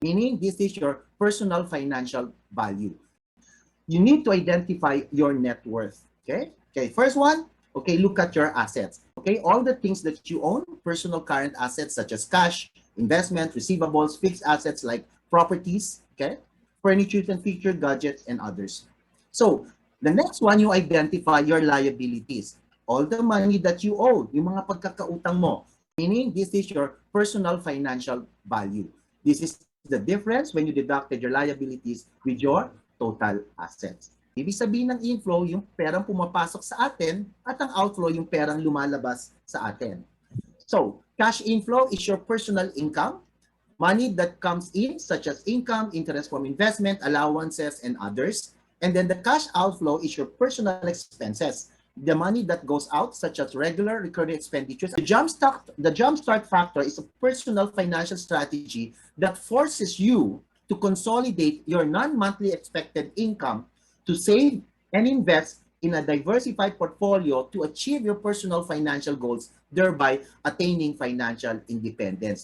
meaning this is your personal financial value. You need to identify your net worth. Okay? Okay, first one, okay, look at your assets. Okay, all the things that you own, personal current assets such as cash, investment, receivables, fixed assets like properties, okay, furniture and feature, gadgets, and others. So, the next one, you identify your liabilities. All the money that you owe, yung mga pagkakautang mo, meaning this is your personal financial value. This is the difference when you deducted your liabilities with your total assets. Ibig sabihin ng inflow, yung perang pumapasok sa atin, at ang outflow, yung perang lumalabas sa atin. So, cash inflow is your personal income, money that comes in, such as income, interest from investment, allowances, and others. And then the cash outflow is your personal expenses, the money that goes out, such as regular recurring expenditures. The jumpstart factor is a personal financial strategy that forces you to consolidate your non-monthly expected income to save and invest in a diversified portfolio to achieve your personal financial goals, thereby attaining financial independence.